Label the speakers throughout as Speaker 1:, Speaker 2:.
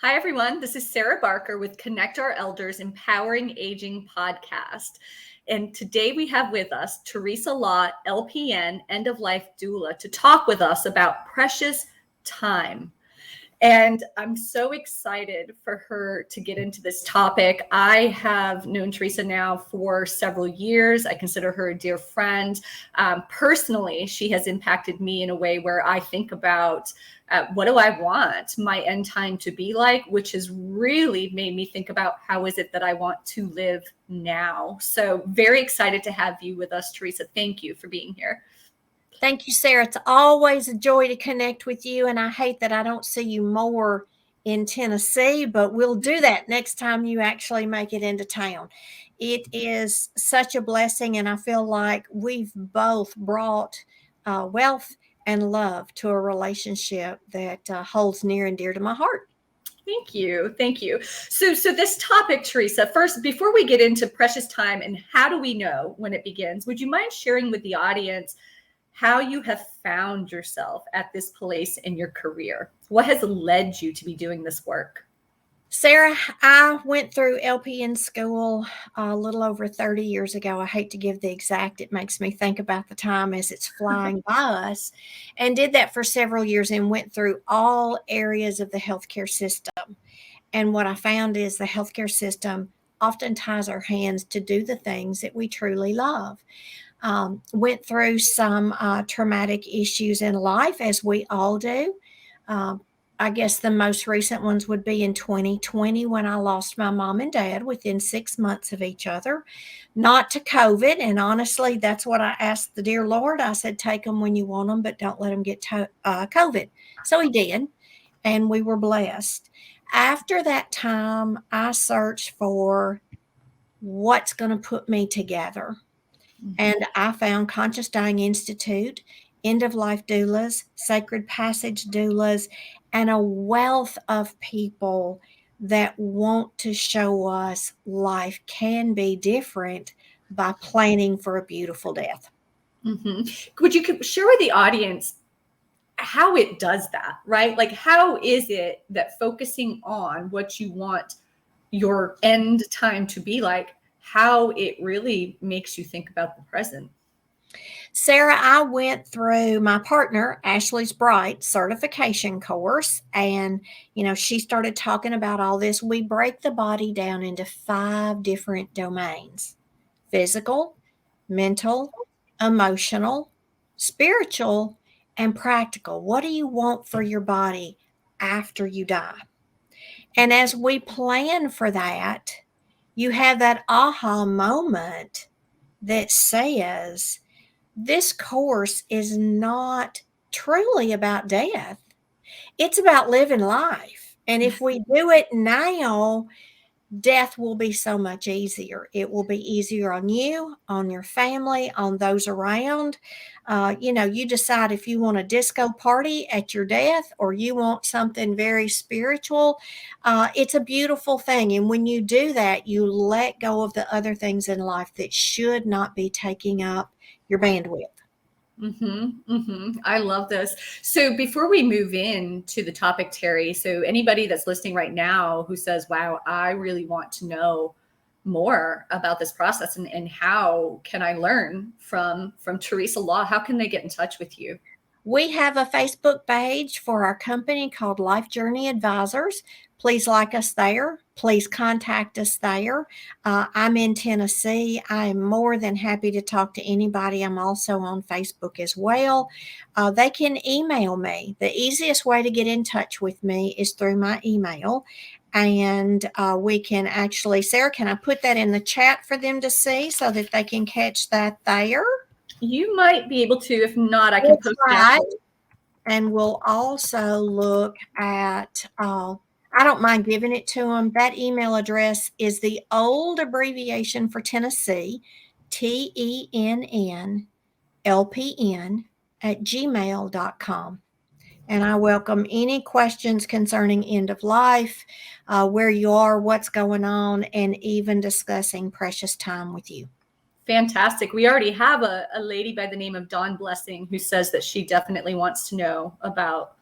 Speaker 1: Hi, everyone. This is Sarah Barker with Connect Our Elders Empowering Aging podcast. And today we have with us Theresa Law, LPN, end of life doula, to talk with us about precious time. And I'm so excited for her to get into this topic. I have known Theresa now for several years. I consider her a dear friend. Personally, she has impacted me in a way where I think about what do I want my end time to be like, which has really made me think about how is it that I want to live now. So very excited to have you with us, Theresa. Thank you for being here.
Speaker 2: Thank you, Sarah. It's always a joy to connect with you, and I hate that I don't see you more in Tennessee, but we'll do that next time you actually make it into town. It is such a blessing, and I feel like we've both brought wealth and love to a relationship that holds near and dear to my heart.
Speaker 1: Thank you. Thank you. So this topic, Theresa, first, before we get into precious time and how do we know when it begins, would you mind sharing with the audience how you have found yourself at this place in your career? What has led you to be doing this work?
Speaker 2: Sarah, I went through LPN school a little over 30 years ago. I hate to give the exact, it makes me think about the time as it's flying by us, and did that for several years and went through all areas of the healthcare system. And what I found is the healthcare system often ties our hands to do the things that we truly love. Went through some traumatic issues in life, as we all do. Um, I guess the most recent ones would be in 2020 when I lost my mom and dad within 6 months of each other, not to COVID. And honestly, that's what I asked the dear Lord. I said, take them when you want them, but don't let them get COVID. So he did, and we were blessed. After that time, I searched for what's going to put me together. And I found Conscious Dying Institute, end of life doulas, sacred passage doulas, and a wealth of people that want to show us life can be different by planning for a beautiful death.
Speaker 1: Mm-hmm. Would you share with the audience how it does that, right? Like, how is it that focusing on what you want your end time to be like, how it really makes you think about the present?
Speaker 2: Sarah, I went through my partner, Ashley's Bright certification course, and she started talking about all this. We break the body down into 5 different domains: physical, mental, emotional, spiritual, and practical. What do you want for your body after you die? And as we plan for that, you have that aha moment that says, this course is not truly about death. It's about living life. And if we do it now, death will be so much easier. It will be easier on you, on your family, on those around. You decide if you want a disco party at your death or you want something very spiritual. It's a beautiful thing. And when you do that, you let go of the other things in life that should not be taking up your bandwidth.
Speaker 1: I love this. So before we move into the topic, Terry, so anybody that's listening right now who says, wow, I really want to know more about this process and how can I learn from Theresa Law, how can they get in touch with you?
Speaker 2: We have a Facebook page for our company called Life Journey Advisors. Please like us there. Please contact us there. I'm in Tennessee. I am more than happy to talk to anybody. I'm also on Facebook as well. They can email me. The easiest way to get in touch with me is through my email. And we can actually, Sarah, can I put that in the chat for them to see so that they can catch that there?
Speaker 1: You might be able to. If not, I can post it.
Speaker 2: And we'll also look at, I don't mind giving it to them. That email address is the old abbreviation for Tennessee, TENNLPN@gmail.com. And I welcome any questions concerning end of life, where you are, what's going on, and even discussing precious time with you.
Speaker 1: Fantastic. We already have a lady by the name of Dawn Blessing who says that she definitely wants to know about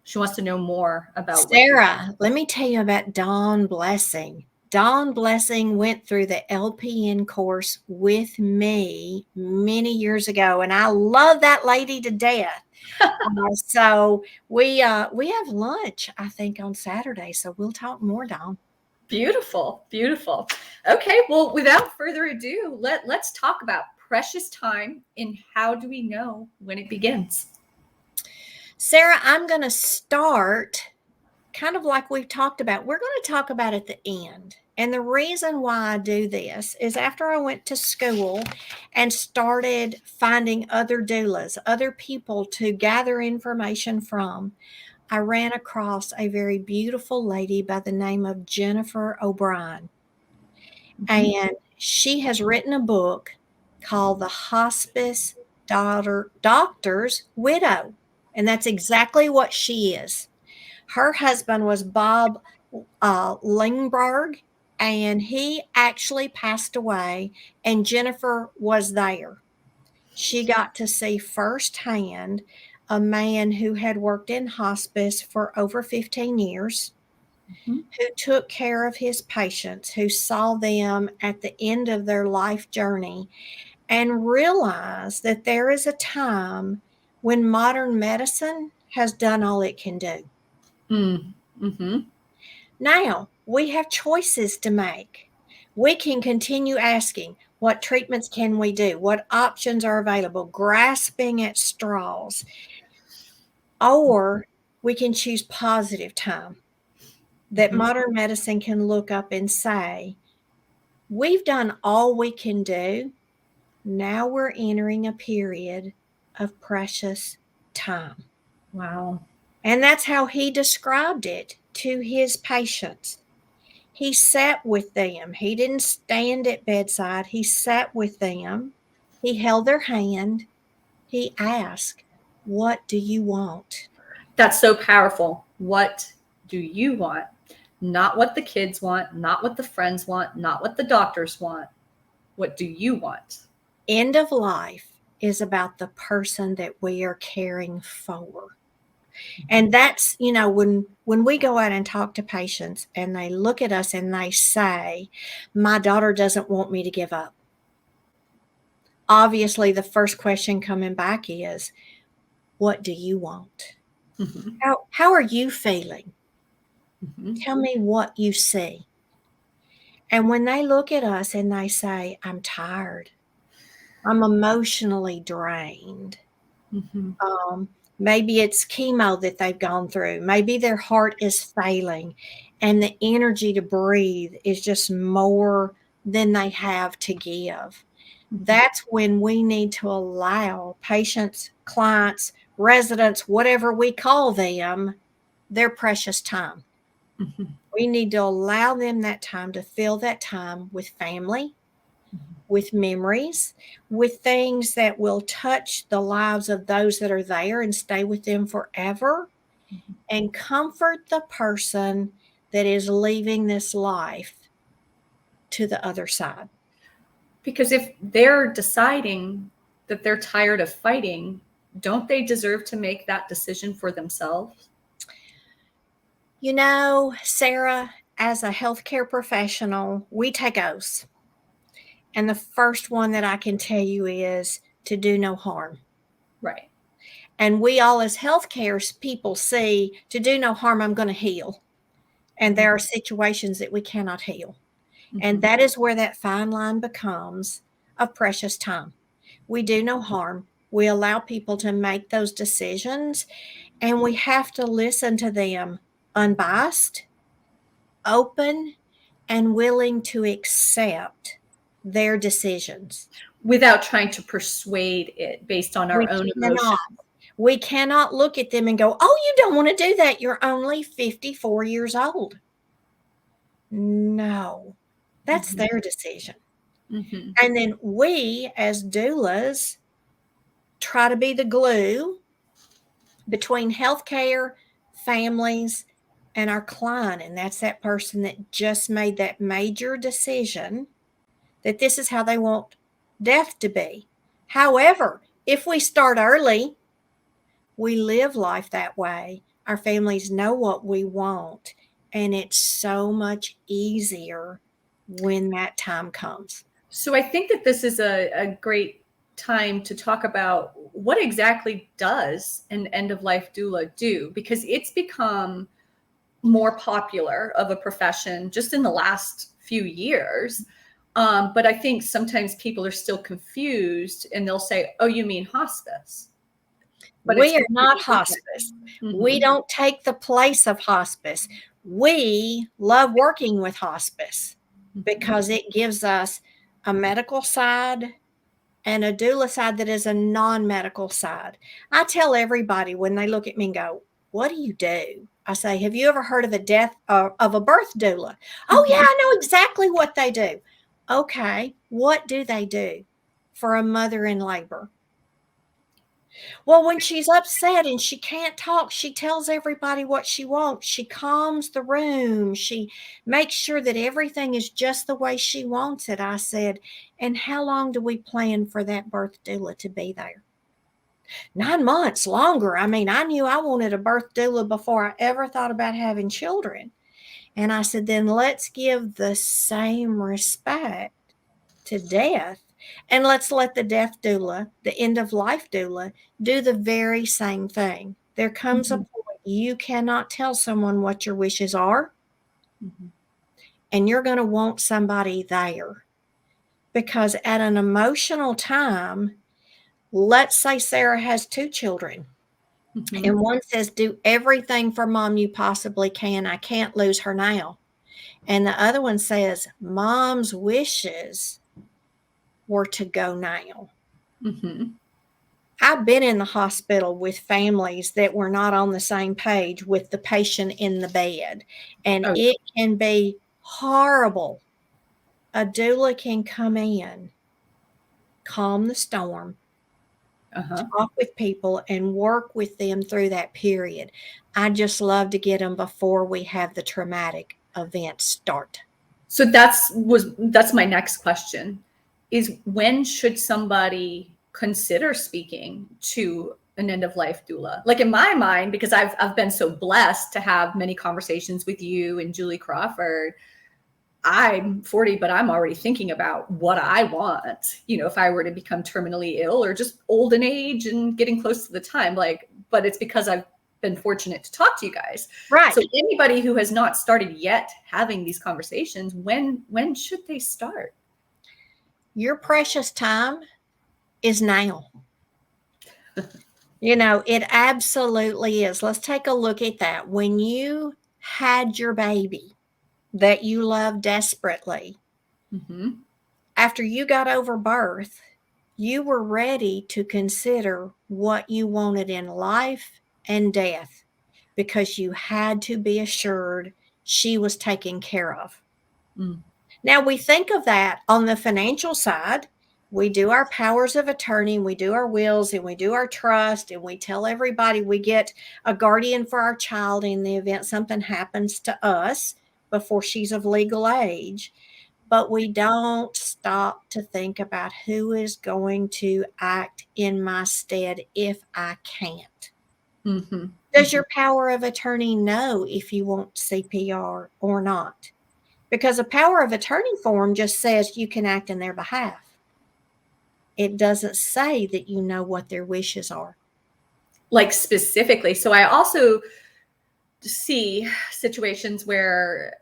Speaker 1: She wants to know more about what you're
Speaker 2: Sarah, let me tell you about Dawn Blessing. Dawn Blessing went through the LPN course with me many years ago, and I love that lady to death. So we have lunch, I think, on Saturday. So we'll talk more, Dawn.
Speaker 1: Beautiful, beautiful. Okay, well, without further ado, let's talk about precious time and how do we know when it begins?
Speaker 2: Sarah, I'm going to start kind of like we've talked about. We're going to talk about at the end. And the reason why I do this is after I went to school and started finding other doulas, other people to gather information from, I ran across a very beautiful lady by the name of Jennifer O'Brien. And she has written a book called The Hospice Doctor's Widow. And that's exactly what she is. Her husband was Bob Lingberg, and he actually passed away, and Jennifer was there. She got to see firsthand a man who had worked in hospice for over 15 years, who took care of his patients, who saw them at the end of their life journey, and realized that there is a time when modern medicine has done all it can do.
Speaker 1: Mm-hmm.
Speaker 2: Now we have choices to make. We can continue asking, what treatments can we do? What options are available? Grasping at straws. Or we can choose positive time that modern medicine can look up and say, we've done all we can do. Now we're entering a period of precious time.
Speaker 1: Wow.
Speaker 2: And that's how he described it to his patients. He sat with them. He didn't stand at bedside. He sat with them. He held their hand. He asked, what do you want?
Speaker 1: That's so powerful. What do you want? Not what the kids want, not what the friends want, not what the doctors want. What do you want?
Speaker 2: End of life is about the person that we are caring for. And that's, when we go out and talk to patients and they look at us and they say, my daughter doesn't want me to give up. Obviously, the first question coming back is, what do you want? How are you feeling? Tell me what you see. And when they look at us and they say, I'm tired, I'm emotionally drained. Maybe it's chemo that they've gone through. Maybe their heart is failing and the energy to breathe is just more than they have to give. That's when we need to allow patients, clients, residents, whatever we call them, their precious time. We need to allow them that time to fill that time with family, with memories, with things that will touch the lives of those that are there and stay with them forever, and comfort the person that is leaving this life to the other side.
Speaker 1: Because if they're deciding that they're tired of fighting, don't they deserve to make that decision for themselves?
Speaker 2: Sarah, as a healthcare professional, we take oaths. And the first one that I can tell you is to do no harm.
Speaker 1: Right.
Speaker 2: And we all as healthcare people see, to do no harm, I'm going to heal. And there are situations that we cannot heal. And that is where that fine line becomes of precious time. We do no harm. We allow people to make those decisions, and we have to listen to them unbiased, open, and willing to accept their decisions.
Speaker 1: Without trying to persuade it based on our own emotions.
Speaker 2: We cannot look at them and go, oh, you don't want to do that. You're only 54 years old. No, that's their decision. And then we, as doulas, try to be the glue between healthcare, families, and our client. And that's that person that just made that major decision that this is how they want death to be. However, if we start early, we live life that way, Our families know what we want, and it's so much easier when that time comes.
Speaker 1: So I think that this is a great time to talk about what exactly does an end of life doula do, because it's become more popular of a profession just in the last few years. But I think sometimes people are still confused and they'll say, "Oh, you mean hospice?" But it's
Speaker 2: We are not
Speaker 1: completely different.
Speaker 2: hospice. We
Speaker 1: Mm-hmm.
Speaker 2: don't take the place of hospice. We love working with hospice
Speaker 1: Mm-hmm.
Speaker 2: because it gives us a medical side and a doula side that is a non-medical side. I tell everybody when they look at me and go, "What do you do?" I say, "Have you ever heard of a death of a birth doula?" "Oh yeah,
Speaker 1: Mm-hmm.
Speaker 2: I know exactly what they do." "Okay, what do they do for a mother in labor?" "Well, when she's upset and she can't talk, she tells everybody what she wants. She calms the room. She makes sure that everything is just the way she wants it." I said, "And how long do we plan for that birth doula to be there?" 9 months longer. I mean, I knew I wanted a birth doula before I ever thought about having children. And I said, then let's give the same respect to death. And let's let the death doula, the end of life doula, do the very same thing. There comes a
Speaker 1: Mm-hmm.
Speaker 2: point you cannot tell someone what your wishes are,
Speaker 1: Mm-hmm.
Speaker 2: and you're going to want somebody there. Because at an emotional time, let's say Sarah has 2 children,
Speaker 1: Mm-hmm.
Speaker 2: and one says, "Do everything for mom you possibly can. I can't lose her now." And the other one says, "Mom's wishes were to go now."
Speaker 1: Mm-hmm.
Speaker 2: I've been in the hospital with families that were not on the same page with the patient in the bed, and
Speaker 1: Oh,
Speaker 2: it can be horrible. A doula can come in, calm the storm,
Speaker 1: uh-huh.
Speaker 2: talk with people, and work with them through that period. I just love to get them before we have the traumatic event start.
Speaker 1: So that's my next question, is when should somebody consider speaking to an end of life doula? Like in my mind, because I've been so blessed to have many conversations with you and Julie Crawford. I'm 40, but I'm already thinking about what I want, if I were to become terminally ill or just old in age and getting close to the time. Like, but it's because I've been fortunate to talk to you guys.
Speaker 2: Right.
Speaker 1: So anybody who has not started yet having these conversations, when should they start?
Speaker 2: Your precious time is now. It absolutely is. Let's take a look at that. When you had your baby that you loved desperately,
Speaker 1: Mm-hmm.
Speaker 2: after you got over birth, you were ready to consider what you wanted in life and death because you had to be assured she was taken care of.
Speaker 1: Mm.
Speaker 2: Now, we think of that on the financial side. We do our powers of attorney, we do our wills, and we do our trust, and we tell everybody we get a guardian for our child in the event something happens to us before she's of legal age. But we don't stop to think about who is going to act in my stead if I can't.
Speaker 1: Mm-hmm.
Speaker 2: Does
Speaker 1: Mm-hmm.
Speaker 2: your power of attorney know if you want CPR or not? Because a power of attorney form just says you can act in their behalf. It doesn't say that you know what their wishes are.
Speaker 1: Like specifically. So I also see situations where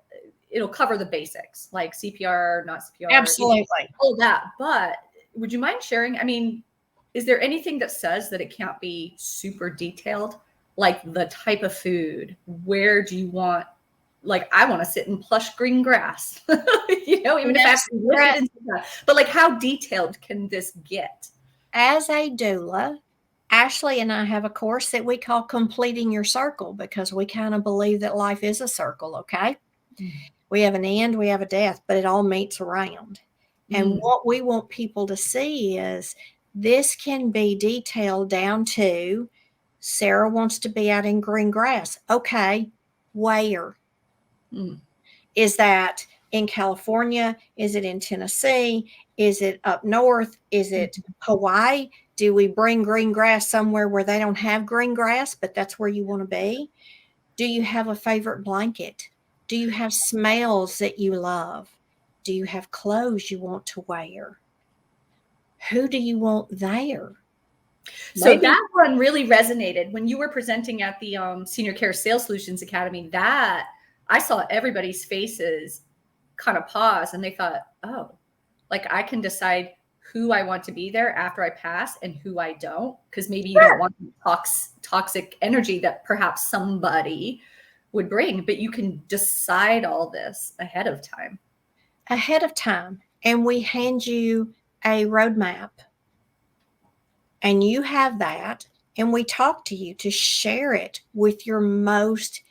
Speaker 1: it'll cover the basics, like CPR, not CPR,
Speaker 2: Absolutely.
Speaker 1: all that. But would you mind sharing? I mean, is there anything that says that it can't be super detailed? Like the type of food, where do you want, like, I want to sit in plush green grass, even if I have
Speaker 2: Yes,
Speaker 1: to lift it into that. But like, how detailed can this get?
Speaker 2: as a doula, Ashley and I have a course that we call Completing Your Circle because we kind of believe that life is a circle, okay? We have an end, we have a death, but it all meets around. And
Speaker 1: Mm.
Speaker 2: what we want people to see is this can be detailed down to Sarah wants to be out in green grass. Okay, where?
Speaker 1: Mm.
Speaker 2: Is that in California? Is it in Tennessee? Is it up north? Is it Hawaii? Do we bring green grass somewhere where they don't have green grass, but that's where you want to be? Do you have a favorite blanket? Do you have smells that you love? Do you have clothes you want to wear? Who do you want there?
Speaker 1: So
Speaker 2: Maybe.
Speaker 1: that one really resonated when you were presenting at the Senior Care Sales Solutions Academy. That I saw everybody's faces kind of pause, and they thought, oh, like I can decide who I want to be there after I pass and who I don't, because maybe you don't want toxic energy that perhaps somebody would bring, but you can decide all this ahead of time.
Speaker 2: Ahead of time. And we hand you a roadmap, and you have that, and we talk to you to share it with your most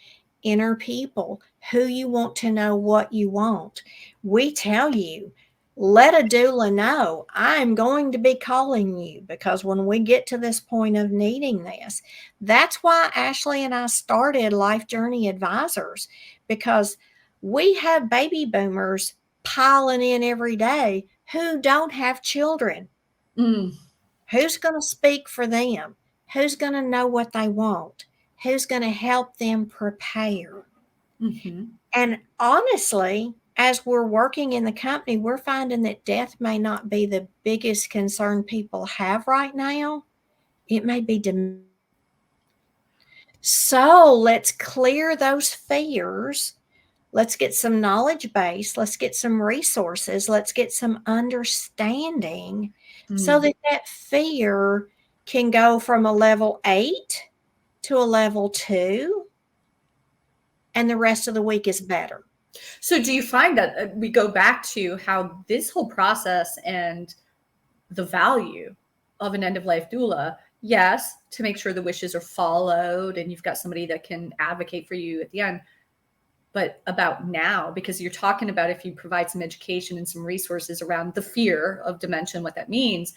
Speaker 2: inner people who you want to know what you want. We tell you, let a doula know I'm going to be calling you, because when we get to this point of needing this, that's why Ashley and I started Life Journey Advisors, because we have baby boomers piling in every day who don't have children. Who's going to speak for them? Who's going to know what they want? Who's going to help them prepare? And honestly, as we're working in the company, we're finding that death may not be the biggest concern people have right now. It may be dementia. So let's clear those fears. Let's get some knowledge base. Let's get some resources. Let's get some understanding so that that fear can go from a level 8 to a level 2, and the rest of the week is better.
Speaker 1: So do you find that we go back to how this whole process and the value of an end-of-life doula, yes, to make sure the wishes are followed and you've got somebody that can advocate for you at the end, but about now, because you're talking about if you provide some education and some resources around the fear of dementia and what that means,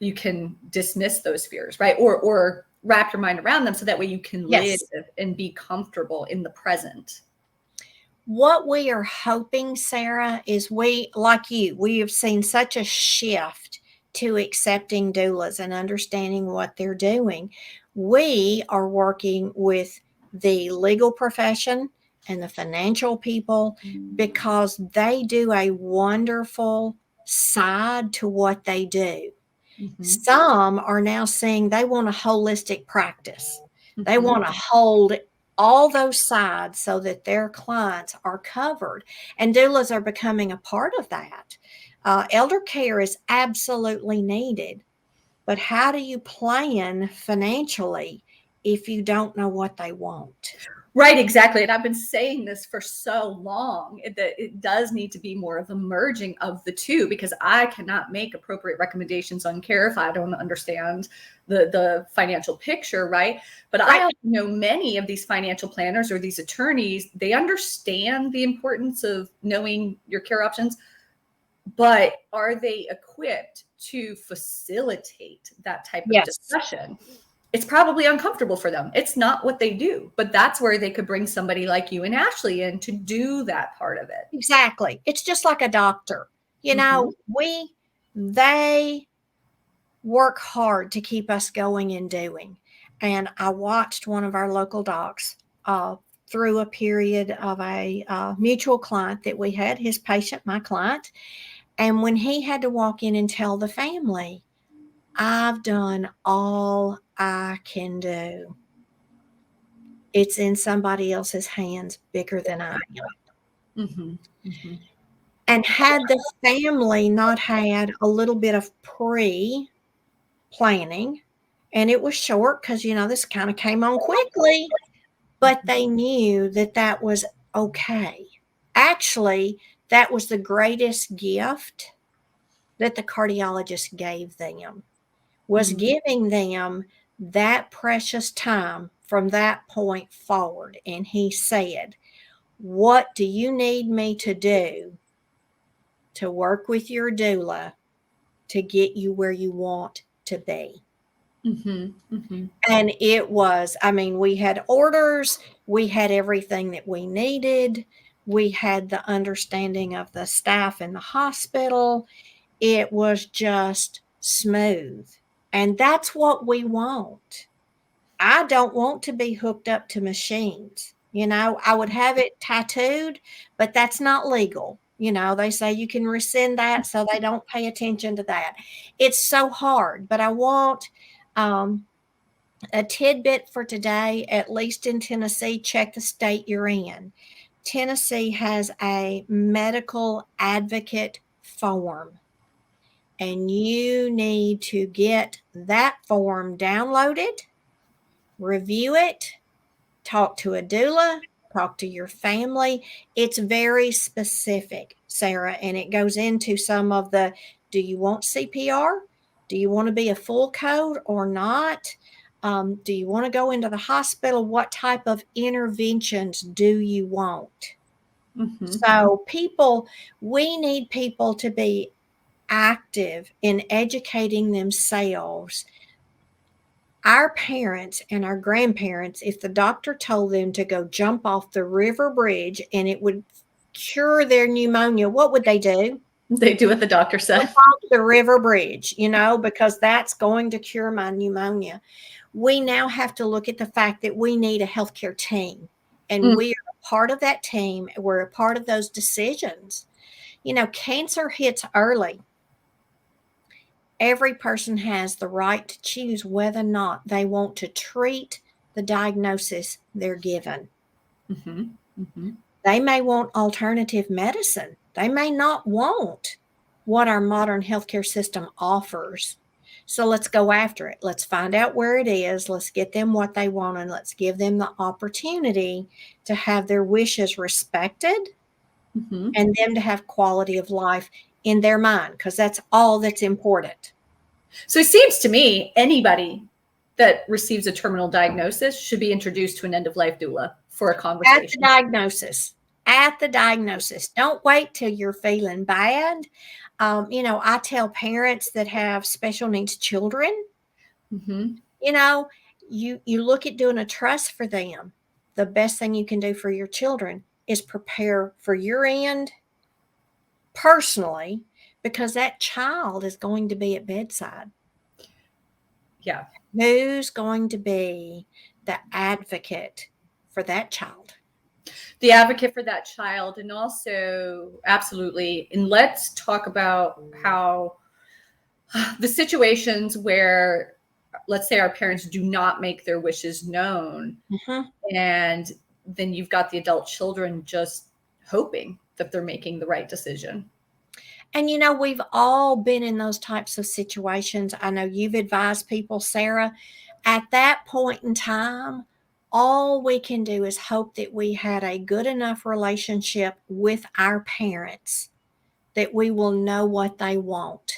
Speaker 1: you can dismiss those fears, right? Or wrap your mind around them so that way you can live and be comfortable in the present.
Speaker 2: What we are hoping, Sarah, is we have seen such a shift to accepting doulas and understanding what they're doing. We are working with the legal profession and the financial people because they do a wonderful side to what they do. Some are now saying they want a holistic practice. They want to hold all those sides so that their clients are covered. And doulas are becoming a part of that. Elder care is absolutely needed. But how do you plan financially if you don't know what they want?
Speaker 1: Right, exactly. And I've been saying this for so long that it does need to be more of a merging of the two, because I cannot make appropriate recommendations on care if I don't understand the financial picture, right? But I also know many of these financial planners or these attorneys, they understand the importance of knowing your care options, but are they equipped to facilitate that type of discussion? It's probably uncomfortable for them. It's not what they do, but that's where they could bring somebody like you and Ashley in to do that part of it.
Speaker 2: Exactly. It's just like a doctor. You know, they work hard to keep us going and doing. And I watched one of our local docs through a period of a mutual client that we had, his patient, my client. And when he had to walk in and tell the family, I've done all I can do. It's in somebody else's hands bigger than I am. And had the family not had a little bit of pre-planning, and it was short because, this kind of came on quickly, but they knew that that was okay. Actually, that was the greatest gift that the cardiologist gave them, was giving them that precious time from that point forward. And he said, what do you need me to do to work with your doula to get you where you want to be? And it was, we had orders, we had everything that we needed. We had the understanding of the staff in the hospital. It was just smooth. And that's what we want. I don't want to be hooked up to machines. I would have it tattooed, but that's not legal. They say you can rescind that, so they don't pay attention to that. It's so hard, but I want a tidbit for today, at least in Tennessee. Check the state you're in. Tennessee has a medical advocate form, and you need to get that form downloaded, review it, talk to a doula, talk to your family. It's very specific, Sarah, and it goes into some of the, do you want CPR? Do you want to be a full code or not? Do you want to go into the hospital? What type of interventions do you want?
Speaker 1: Mm-hmm.
Speaker 2: So we need people to be active in educating themselves. Our parents and our grandparents, if the doctor told them to go jump off the river bridge and it would cure their pneumonia, what would they do?
Speaker 1: They do what the doctor said.
Speaker 2: Jump off the river bridge, because that's going to cure my pneumonia. We now have to look at the fact that we need a healthcare team, and we are a part of that team. We're a part of those decisions. Cancer hits early. Every person has the right to choose whether or not they want to treat the diagnosis they're given.
Speaker 1: Mm-hmm. Mm-hmm.
Speaker 2: They may want alternative medicine. They may not want what our modern healthcare system offers. So let's go after it. Let's find out where it is. Let's get them what they want, and let's give them the opportunity to have their wishes respected,
Speaker 1: Mm-hmm.
Speaker 2: and them to have quality of life in their mind, because that's all that's important.
Speaker 1: So it seems to me anybody that receives a terminal diagnosis should be introduced to an end-of-life doula for a conversation.
Speaker 2: At the diagnosis. Don't wait till you're feeling bad. I tell parents that have special needs children,
Speaker 1: Mm-hmm.
Speaker 2: You look at doing a trust for them. The best thing you can do for your children is prepare for your end personally, because that child is going to be at bedside.
Speaker 1: Yeah.
Speaker 2: Who's going to be the advocate for that child?
Speaker 1: The advocate for that child. And also, absolutely. And let's talk about how the situations where, let's say, our parents do not make their wishes known.
Speaker 2: Mm-hmm.
Speaker 1: And then you've got the adult children just hoping that they're making the right decision.
Speaker 2: And we've all been in those types of situations. I know you've advised people, Sarah. At that point in time, all we can do is hope that we had a good enough relationship with our parents that we will know what they want.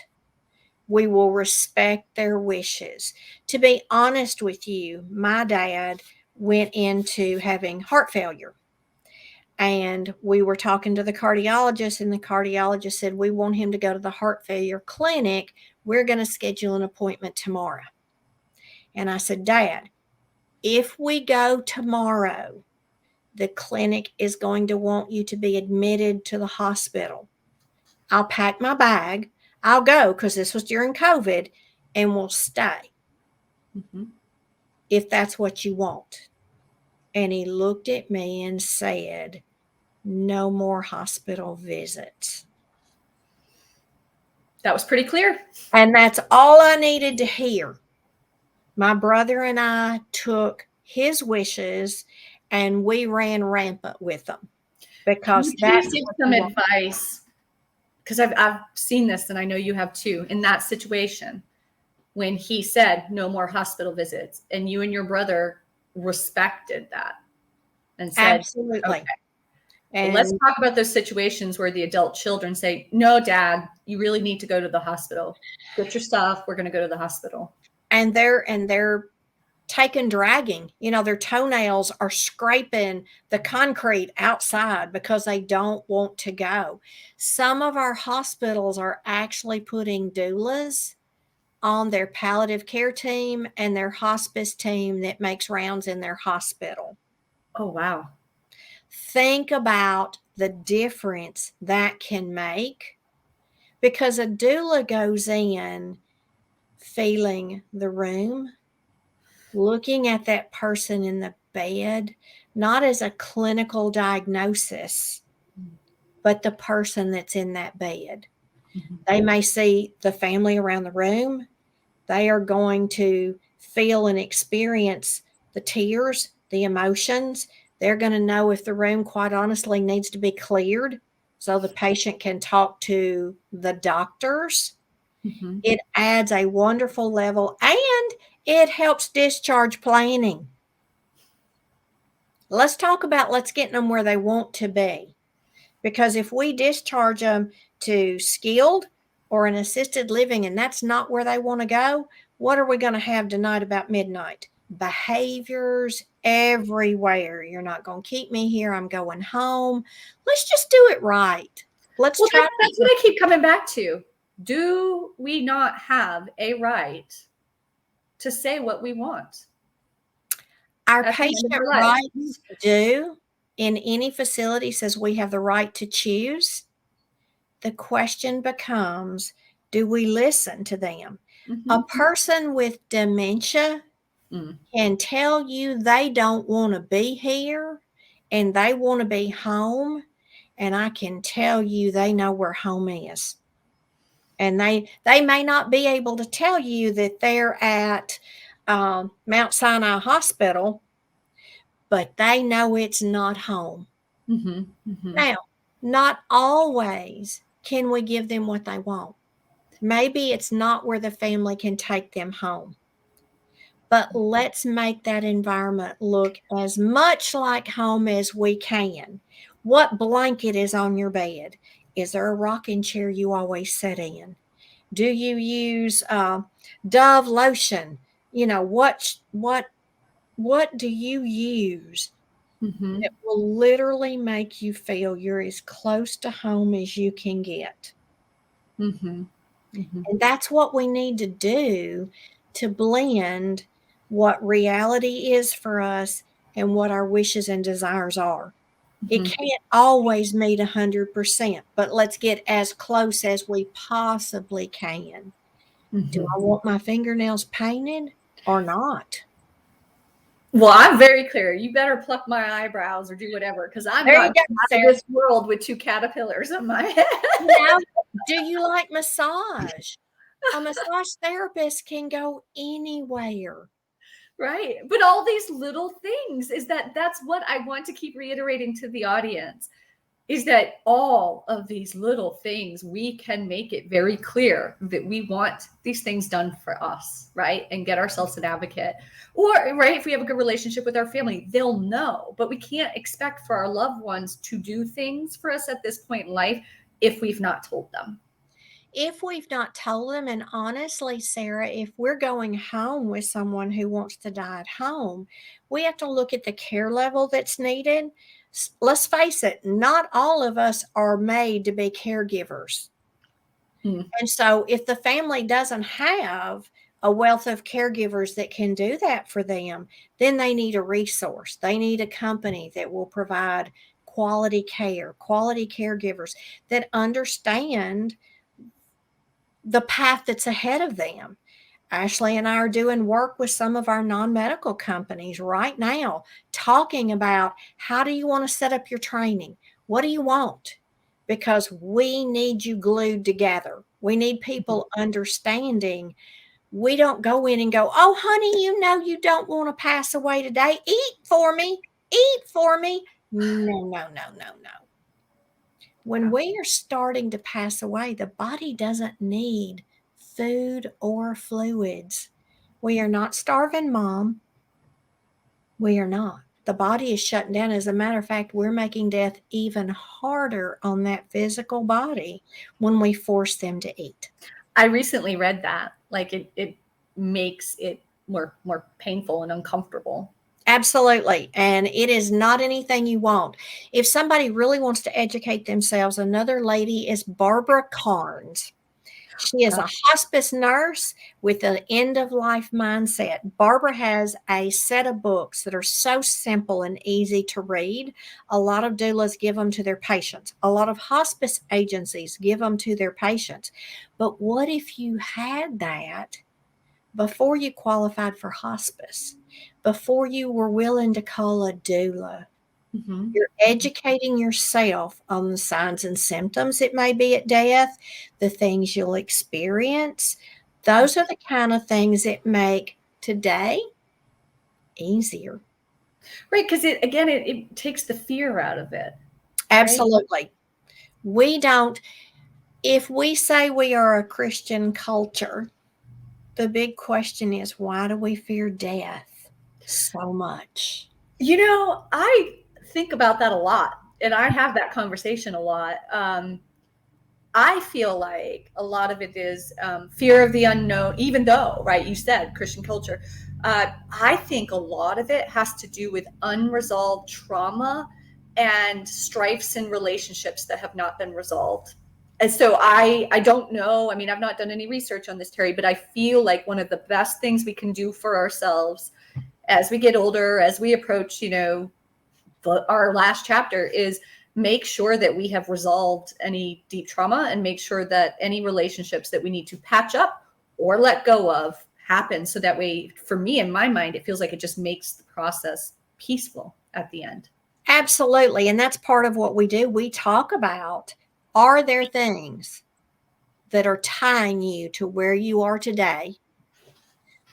Speaker 2: We will respect their wishes. To be honest with you, my dad went into having heart failure. And we were talking to the cardiologist, and the cardiologist said, we want him to go to the heart failure clinic. We're going to schedule an appointment tomorrow. And I said, Dad, if we go tomorrow, the clinic is going to want you to be admitted to the hospital. I'll pack my bag. I'll go, because this was during COVID, and we'll stay.
Speaker 1: Mm-hmm.
Speaker 2: If that's what you want. And he looked at me and said, no more hospital visits.
Speaker 1: That was pretty clear.
Speaker 2: And that's all I needed to hear. My brother and I took his wishes and we ran rampant with them, because that's
Speaker 1: some advice. Because I've seen this, and I know you have too, in that situation when he said no more hospital visits, and you and your brother respected that and said,
Speaker 2: absolutely.
Speaker 1: Okay. And let's talk about those situations where the adult children say, no, Dad, you really need to go to the hospital. Get your stuff. We're going to go to the hospital.
Speaker 2: And they're taking dragging. Their toenails are scraping the concrete outside because they don't want to go. Some of our hospitals are actually putting doulas on their palliative care team and their hospice team that makes rounds in their hospital.
Speaker 1: Oh, wow.
Speaker 2: Think about the difference that can make, because a doula goes in feeling the room, looking at that person in the bed, not as a clinical diagnosis, but the person that's in that bed.
Speaker 1: Mm-hmm.
Speaker 2: They may see the family around the room. They are going to feel and experience the tears, the emotions. They're going to know if the room, quite honestly, needs to be cleared so the patient can talk to the doctors.
Speaker 1: Mm-hmm.
Speaker 2: It adds a wonderful level, and it helps discharge planning. Let's talk about let's get them where they want to be. Because if we discharge them to skilled or an assisted living and that's not where they want to go, what are we going to have tonight about midnight? Behaviors everywhere. You're not going to keep me here. I'm going home. Let's just do it right. Let's
Speaker 1: Well,
Speaker 2: try.
Speaker 1: that's what I keep coming back to. Do we not have a right to say what we want
Speaker 2: Our
Speaker 1: at the end of
Speaker 2: patient
Speaker 1: our life?
Speaker 2: rights do in any facility says we have the right to choose. The question becomes, do we listen to them?
Speaker 1: Mm-hmm.
Speaker 2: A person with dementia can tell you they don't want to be here and they want to be home. And I can tell you they know where home is. And they may not be able to tell you that they're at Mount Sinai Hospital, but they know it's not home.
Speaker 1: Mm-hmm. Mm-hmm.
Speaker 2: Now, not always can we give them what they want. Maybe it's not where the family can take them home. But let's make that environment look as much like home as we can. What blanket is on your bed? Is there a rocking chair you always sit in? Do you use Dove lotion? You know, what do you use
Speaker 1: Mm-hmm.
Speaker 2: that will literally make you feel you're as close to home as you can get?
Speaker 1: Mm-hmm. Mm-hmm.
Speaker 2: And that's what we need to do to blend what reality is for us and what our wishes and desires are. It
Speaker 1: Mm-hmm.
Speaker 2: can't always meet 100%, but let's get as close as we possibly can. Do I want my fingernails painted or not?
Speaker 1: Well, I'm very clear. You better pluck my eyebrows or do whatever because I'm
Speaker 2: There you
Speaker 1: not
Speaker 2: go,
Speaker 1: out of
Speaker 2: Sarah.
Speaker 1: this world with 2 caterpillars in my head.
Speaker 2: Now, do you like massage? A massage therapist can go anywhere.
Speaker 1: Right. But all these little things is that's what I want to keep reiterating to the audience is that all of these little things, we can make it very clear that we want these things done for us, right? And get ourselves an advocate. Or, right, if we have a good relationship with our family, they'll know. But we can't expect for our loved ones to do things for us at this point in life if we've not told them.
Speaker 2: If we've not told them, and honestly, Sarah, if we're going home with someone who wants to die at home, we have to look at the care level that's needed. Let's face it, not all of us are made to be caregivers. And so if the family doesn't have a wealth of caregivers that can do that for them, then they need a resource. They need a company that will provide quality care, quality caregivers that understand the path that's ahead of them. Ashley and I are doing work with some of our non-medical companies right now, talking about how do you want to set up your training? What do you want? Because we need you glued together. We need people understanding. We don't go in and go, oh, honey, you know you don't want to pass away today. Eat for me. Eat for me. No, no, no, no, no. When we are starting to pass away, the body doesn't need food or fluids. We are not starving, Mom. We are not. The body is shutting down. As a matter of fact, we're making death even harder on that physical body when we force them to eat.
Speaker 1: I recently read that. Like it makes it more painful and uncomfortable.
Speaker 2: Absolutely. And it is not anything you want. If somebody really wants to educate themselves, another lady is Barbara Carnes. She is a hospice nurse with an end-of-life mindset. Barbara has a set of books that are so simple and easy to read. A lot of doulas give them to their patients. A lot of hospice agencies give them to their patients. But what if you had that before you qualified for hospice, before you were willing to call a doula.
Speaker 1: Mm-hmm.
Speaker 2: You're educating yourself on the signs and symptoms it may be at death, the things you'll experience. Those are the kind of things that make today easier.
Speaker 1: Right, because it takes the fear out of it.
Speaker 2: Absolutely. We don't, if we say we are a Christian culture, the big question is, why do we fear death so much?
Speaker 1: I think about that a lot, and I have that conversation a lot. I feel like a lot of it is fear of the unknown, even though, right, you said Christian culture. I think a lot of it has to do with unresolved trauma and strifes in relationships that have not been resolved. And so I don't know. I mean, I've not done any research on this, Terry, but I feel like one of the best things we can do for ourselves as we get older, as we approach, our last chapter, is make sure that we have resolved any deep trauma and make sure that any relationships that we need to patch up or let go of happen. So that way, for me, in my mind, it feels like it just makes the process peaceful at the end.
Speaker 2: Absolutely. And that's part of what we do. We talk about, are there things that are tying you to where you are today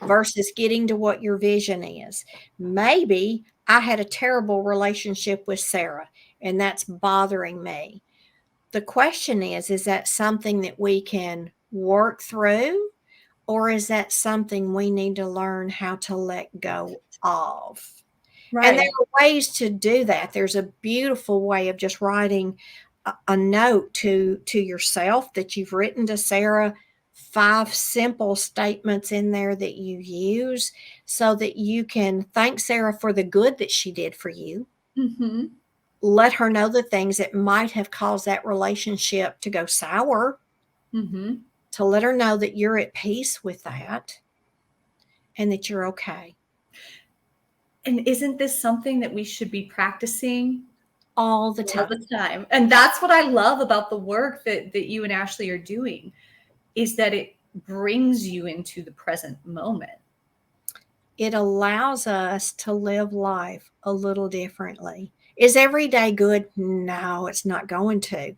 Speaker 2: versus getting to what your vision is? Maybe I had a terrible relationship with Sarah and that's bothering me. The question is that something that we can work through, or is that something we need to learn how to let go of?
Speaker 1: Right.
Speaker 2: And there are ways to do that. There's a beautiful way of just writing a note to yourself that you've written to Sarah, 5 simple statements in there that you use so that you can thank Sarah for the good that she did for you.
Speaker 1: Mm-hmm.
Speaker 2: Let her know the things that might have caused that relationship to go sour.
Speaker 1: Mm-hmm.
Speaker 2: To let her know that you're at peace with that and that you're okay.
Speaker 1: And isn't this something that we should be practicing
Speaker 2: All the time?
Speaker 1: All the time. And that's what I love about the work that you and Ashley are doing, is that it brings you into the present moment.
Speaker 2: It allows us to live life a little differently. Is every day good? No, it's not going to.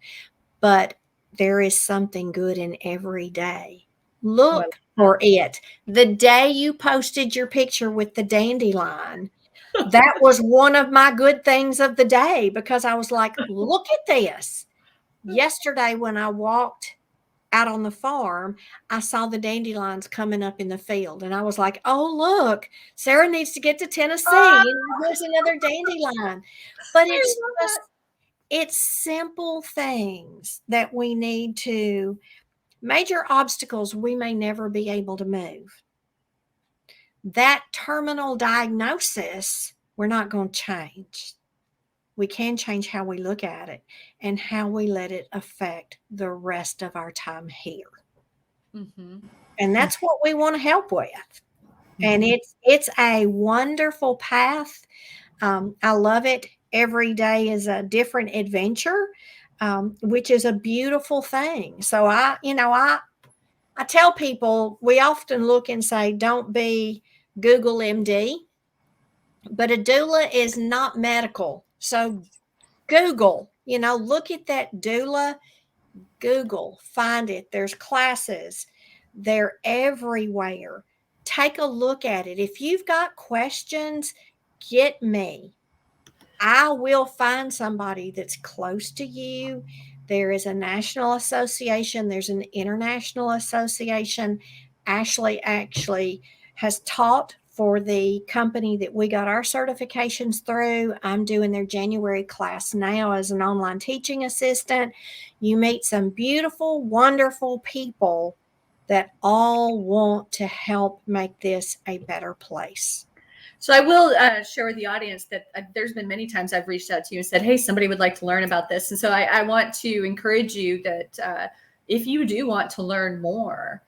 Speaker 2: But there is something good in every day. Look for it. The day you posted your picture with the dandelion, that was one of my good things of the day, because I was like, look at this. Yesterday, when I walked out on the farm, I saw the dandelions coming up in the field. And I was like, oh, look, Sarah needs to get to Tennessee. There's another dandelion. But it's simple things that we need to, major obstacles we may never be able to move. That terminal diagnosis, we're not going to change. We can change how we look at it and how we let it affect the rest of our time here.
Speaker 1: Mm-hmm.
Speaker 2: And that's what we want to help with. Mm-hmm. And it's a wonderful path. I love it. Every day is a different adventure, which is a beautiful thing. So I tell people, we often look and say, don't be Google MD, but a doula is not medical. So Google, look at that doula, Google, find it. There's classes. They're everywhere. Take a look at it. If you've got questions, get me. I will find somebody that's close to you. There is a national association. There's an international association. Ashley actually has taught for the company that we got our certifications through. I'm doing their January class now as an online teaching assistant. You meet some beautiful, wonderful people that all want to help make this a better place.
Speaker 1: So I will share with the audience that there's been many times I've reached out to you and said, hey, somebody would like to learn about this. And so I want to encourage you that if you do want to learn more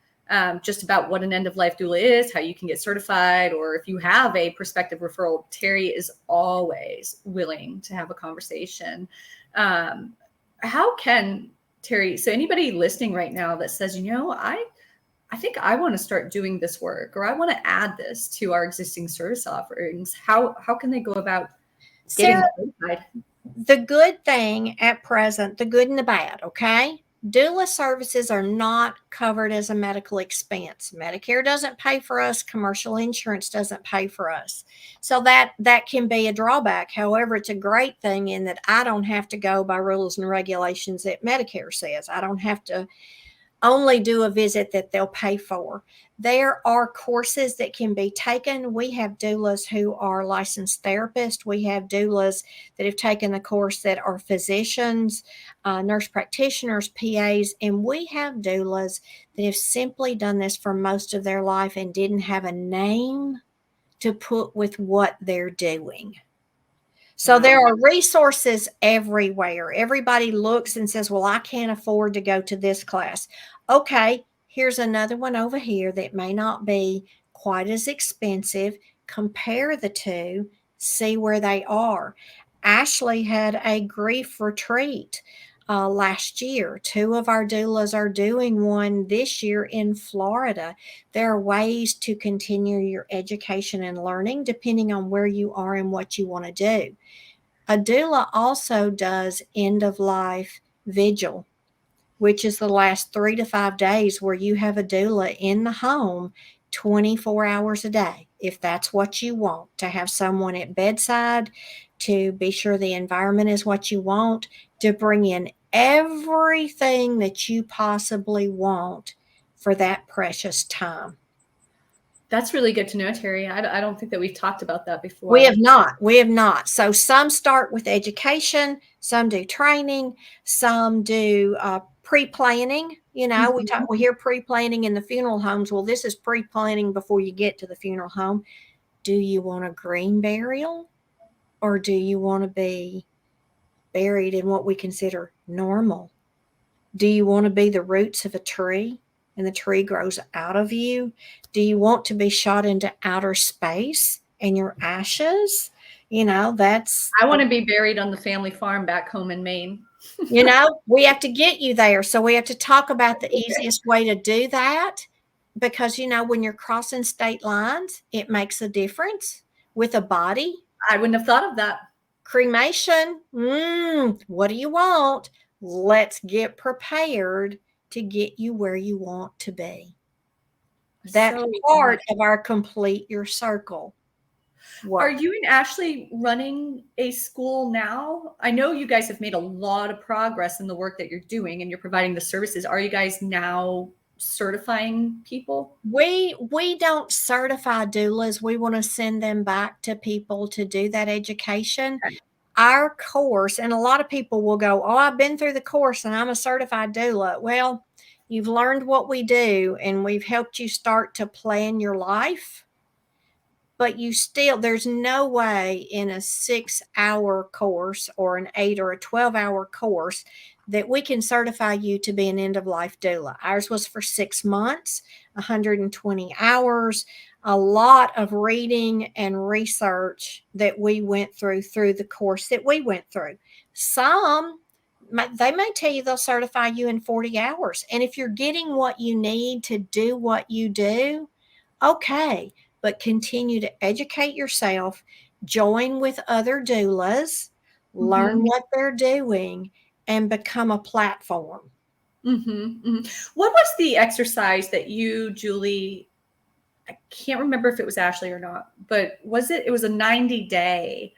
Speaker 1: just about what an end-of-life doula is, how you can get certified, or if you have a prospective referral, Terry is always willing to have a conversation. How can, Terry, so anybody listening right now that says, I think I want to start doing this work, or I want to add this to our existing service offerings. How can they go about getting
Speaker 2: Sarah,
Speaker 1: certified?
Speaker 2: the good thing at present, the good and the bad, okay? Doula services are not covered as a medical expense. Medicare doesn't pay for us, commercial insurance doesn't pay for us. So that can be a drawback. However, it's a great thing in that I don't have to go by rules and regulations that Medicare says. I don't have to only do a visit that they'll pay for. There are courses that can be taken. We have doulas who are licensed therapists. We have doulas that have taken the course that are physicians, nurse practitioners, PAs, and we have doulas that have simply done this for most of their life and didn't have a name to put with what they're doing. So there are resources everywhere. Everybody looks and says, well, I can't afford to go to this class. Okay, here's another one over here that may not be quite as expensive. Compare the two, see where they are. Ashley had a grief retreat last year. Two of our doulas are doing one this year in Florida. There are ways to continue your education and learning depending on where you are and what you want to do. A doula also does end of life vigil, which is the last 3 to 5 days where you have a doula in the home 24 hours a day. If that's what you want, to have someone at bedside, to be sure the environment is what you want, to bring in everything that you possibly want for that precious time.
Speaker 1: That's really good to know, Terry. I don't think that we've talked about that before.
Speaker 2: We have not. We have not. So some start with education, some do training, some do pre-planning. You know, we hear pre-planning in the funeral homes. Well, this is pre-planning before you get to the funeral home. Do you want a green burial, or do you want to be buried in what we consider normal? Do you want to be the roots of a tree and the tree grows out of you? Do you want to be shot into outer space and your ashes? You know,
Speaker 1: I want to be buried on the family farm back home in Maine.
Speaker 2: You know, we have to get you there. So we have to talk about the easiest way to do that, because, you know, when you're crossing state lines, it makes a difference with a body.
Speaker 1: I wouldn't have thought of that.
Speaker 2: Cremation, what do you want? Let's get prepared to get you where you want to be. That's part of our complete your circle work.
Speaker 1: Are you and Ashley running a school now? I know you guys have made a lot of progress in the work that you're doing and you're providing the services. Are you guys now certifying people?
Speaker 2: We don't certify doulas. We want to send them back to people to do that education. Okay. Our course, and a lot of people will go, oh, I've been through the course and I'm a certified doula. Well, you've learned what we do and we've helped you start to plan your life. But you still, there's no way in a 6-hour course or an 8 or a 12-hour course that we can certify you to be an end-of-life doula. Ours was for 6 months, 120 hours, a lot of reading and research that we went through the course that we went through. Some, they may tell you they'll certify you in 40 hours. And if you're getting what you need to do what you do, okay. But continue to educate yourself, join with other doulas, learn what they're doing, and become a platform.
Speaker 1: What was the exercise that you, Julie, I can't remember if it was Ashley or not, but it was a 90-day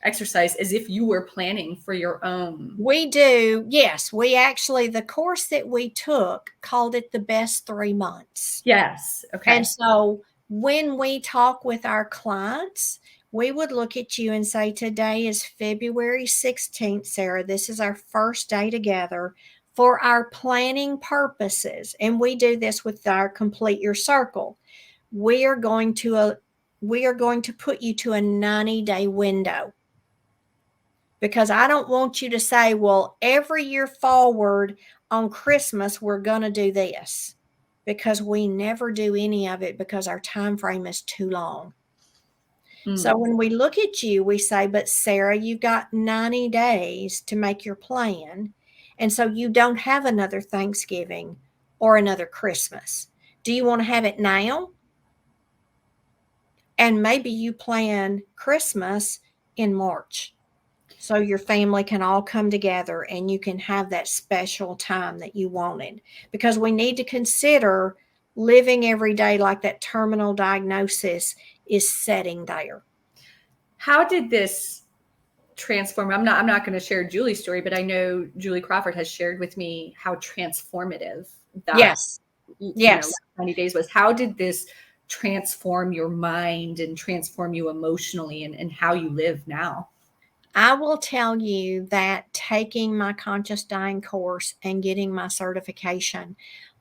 Speaker 1: exercise as if you were planning for your own?
Speaker 2: We do. Yes. We actually, the course that we took called it the best 3 months.
Speaker 1: Yes. Okay.
Speaker 2: And so when we talk with our clients, we would look at you and say, today is February 16th, Sarah. This is our first day together for our planning purposes. And we do this with our Complete Your Circle. We are going to put you to a 90-day window, because I don't want you to say, well, every year forward on Christmas, we're going to do this. Because we never do any of it because our time frame is too long. So when we look at you, we say, but Sarah, you've got 90 days to make your plan. And so you don't have another Thanksgiving or another Christmas. Do you want to have it now? And maybe you plan Christmas in March so your family can all come together and you can have that special time that you wanted. Because we need to consider living every day like that terminal diagnosis is setting there.
Speaker 1: How did this transform? I'm not going to share Julie's story, but I know Julie Crawford has shared with me how transformative that
Speaker 2: Yes.
Speaker 1: 90 days was. How did this transform your mind and transform you emotionally and how you live now?
Speaker 2: I will tell you that taking my conscious dying course and getting my certification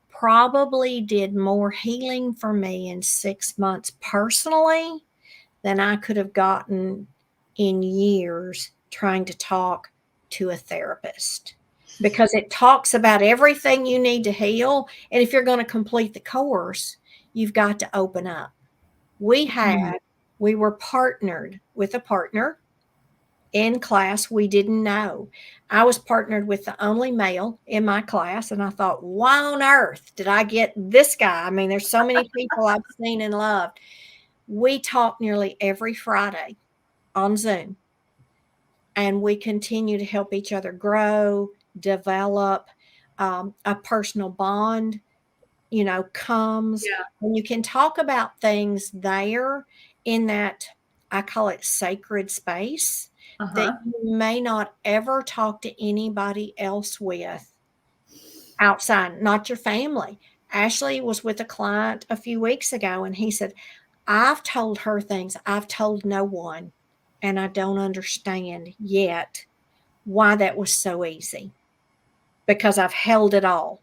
Speaker 2: probably did more healing for me in 6 months personally than I could have gotten in years trying to talk to a therapist, because it talks about everything you need to heal. And if you're going to complete the course, you've got to open up. We were partnered with a partner in class we didn't know. I was partnered with the only male in my class, and I thought, why on earth did I get this guy? I mean, there's so many people I've seen and loved. We talk nearly every Friday on Zoom, and we continue to help each other grow, develop a personal bond, comes.
Speaker 1: Yeah.
Speaker 2: When you can talk about things there in that, I call it sacred space, that you may not ever talk to anybody else with outside, not your family. Ashley was with a client a few weeks ago, and he said, I've told her things I've told no one, and I don't understand yet why that was so easy, because I've held it all.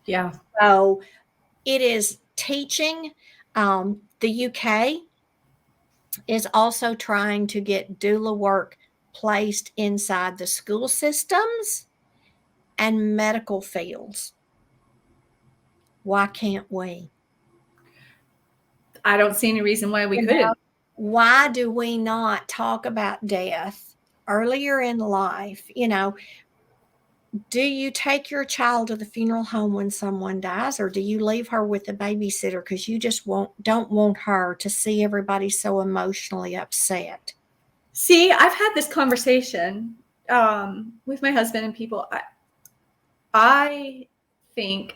Speaker 1: Yeah.
Speaker 2: So it is teaching. The UK is also trying to get doula work placed inside the school systems and medical fields. Why can't we?
Speaker 1: I don't see any reason why we couldn't.
Speaker 2: Why do we not talk about death earlier in life? Do you take your child to the funeral home when someone dies, or do you leave her with the babysitter because you just don't want her to see everybody so emotionally upset?
Speaker 1: See, I've had this conversation with my husband and people. I think,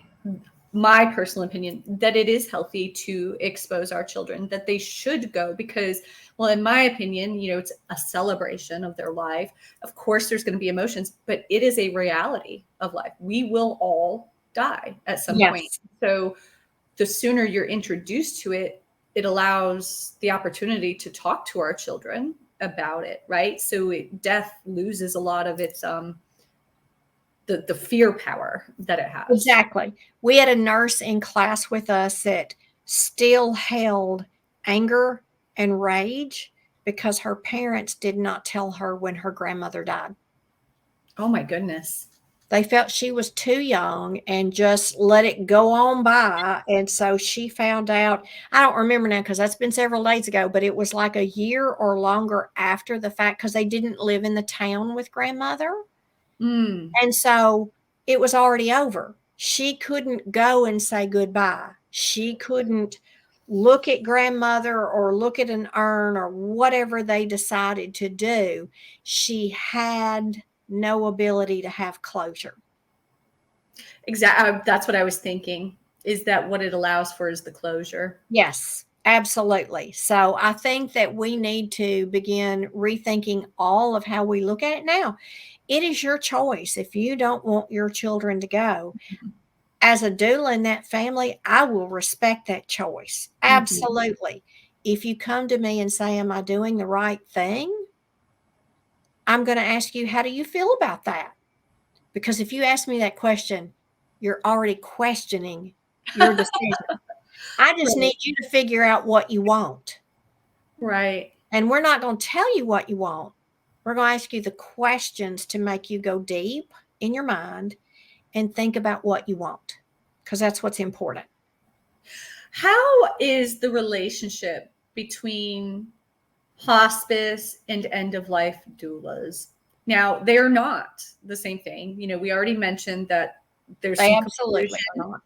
Speaker 1: my personal opinion, that it is healthy to expose our children, that they should go, because, well, in my opinion, it's a celebration of their life. Of course, there's going to be emotions, but it is a reality of life. We will all die at some point. So the sooner you're introduced to it, it allows the opportunity to talk to our children about it, right? So death loses a lot of its the fear power that it has.
Speaker 2: Exactly. We had a nurse in class with us that still held anger and rage because her parents did not tell her when her grandmother died.
Speaker 1: Oh my goodness.
Speaker 2: They felt she was too young and just let it go on by. And so she found out, I don't remember now because that's been several days ago, but it was like a year or longer after the fact, because they didn't live in the town with grandmother. And so it was already over. She couldn't go and say goodbye. She couldn't look at grandmother or look at an urn or whatever they decided to do. She had no ability to have closure.
Speaker 1: Exactly. That's what I was thinking. Is that what it allows for, is the closure?
Speaker 2: Yes, absolutely. So I think that we need to begin rethinking all of how we look at it now. It is your choice. If you don't want your children to go, as a doula in that family, I will respect that choice. Absolutely. If you come to me and say, am I doing the right thing? I'm going to ask you, how do you feel about that? Because if you ask me that question, you're already questioning your decision. I just need you to figure out what you want.
Speaker 1: Right.
Speaker 2: And we're not going to tell you what you want. We're going to ask you the questions to make you go deep in your mind and think about what you want, because that's what's important.
Speaker 1: How is the relationship between hospice and end-of-life doulas? Now, they're not the same thing. We already mentioned that there's
Speaker 2: They
Speaker 1: some
Speaker 2: absolutely
Speaker 1: confusion,
Speaker 2: are not.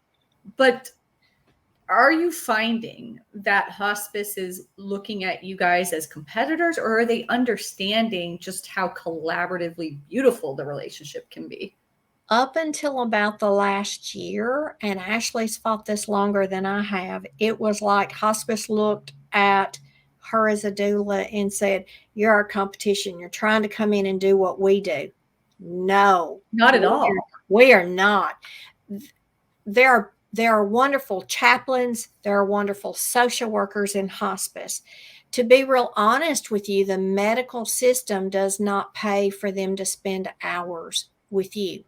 Speaker 1: but are you finding that hospice is looking at you guys as competitors, or are they understanding just how collaboratively beautiful the relationship can be?
Speaker 2: Up until about the last year, and Ashley's fought this longer than I have, it was like hospice looked at her as a doula and said, "You're our competition. You're trying to come in and do what we do." No,
Speaker 1: Not at all.
Speaker 2: we are not. There are wonderful chaplains, there are wonderful social workers in hospice. To be real honest with you, the medical system does not pay for them to spend hours with you.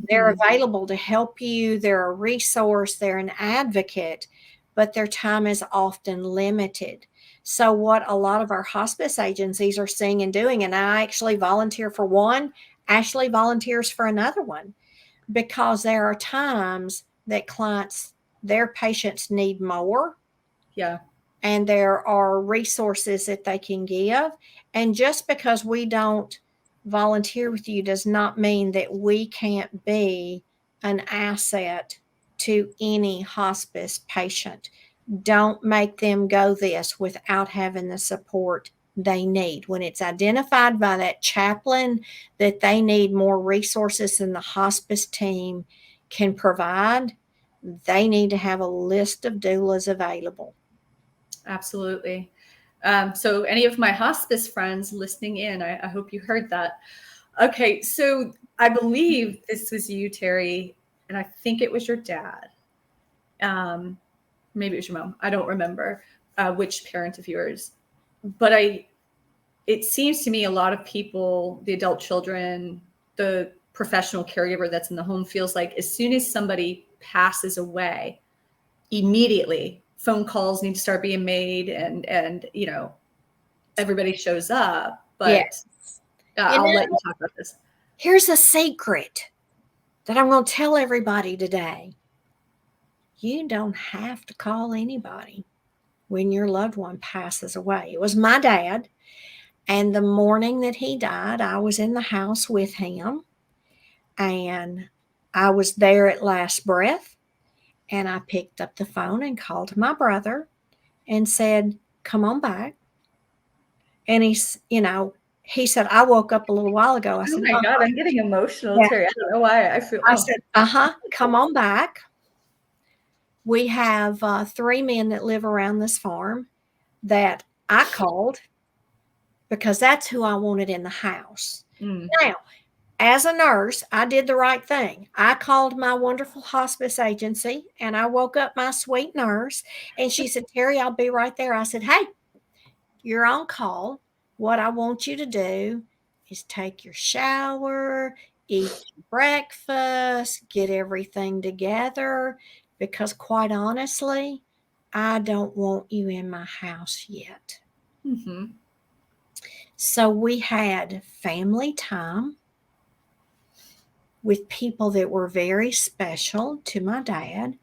Speaker 2: They're available to help you, they're a resource, they're an advocate, but their time is often limited. So what a lot of our hospice agencies are seeing and doing, and I actually volunteer for one, Ashley volunteers for another one, because there are times that their patients need more.
Speaker 1: Yeah.
Speaker 2: And there are resources that they can give. And just because we don't volunteer with you does not mean that we can't be an asset to any hospice patient. Don't make them go this without having the support they need. When it's identified by that chaplain that they need more resources than the hospice team can provide, they need to have a list of doulas available.
Speaker 1: Absolutely. So any of my hospice friends listening in, I hope you heard that. Okay, so I believe this was you, Terry, and I think it was your dad. Maybe it was your mom. I don't remember which parent of yours. But it seems to me a lot of people, the adult children, the professional caregiver that's in the home, feels like as soon as somebody passes away, immediately phone calls need to start being made, and everybody shows up. But
Speaker 2: Yes.
Speaker 1: I'll let you talk about this.
Speaker 2: Here's a secret that I'm going to tell everybody today. You don't have to call anybody when your loved one passes away. It was my dad, and the morning that he died, I was in the house with him, and I was there at last breath, and I picked up the phone and called my brother and said, "Come on back." And he said, "I woke up a little while ago." I
Speaker 1: Oh
Speaker 2: said,
Speaker 1: my God, I'm getting emotional,
Speaker 2: yeah.
Speaker 1: Terry. I don't know why I feel.
Speaker 2: I said, "Come on back. We have 3 men that live around this farm that I called because that's who I wanted in the house." Now, as a nurse, I did the right thing. I called my wonderful hospice agency and I woke up my sweet nurse, and she said, "Terry, I'll be right there." I said, "Hey, you're on call. What I want you to do is take your shower, eat your breakfast, get everything together, because quite honestly, I don't want you in my house yet."
Speaker 1: Mm-hmm.
Speaker 2: So we had family time with people that were very special to my dad.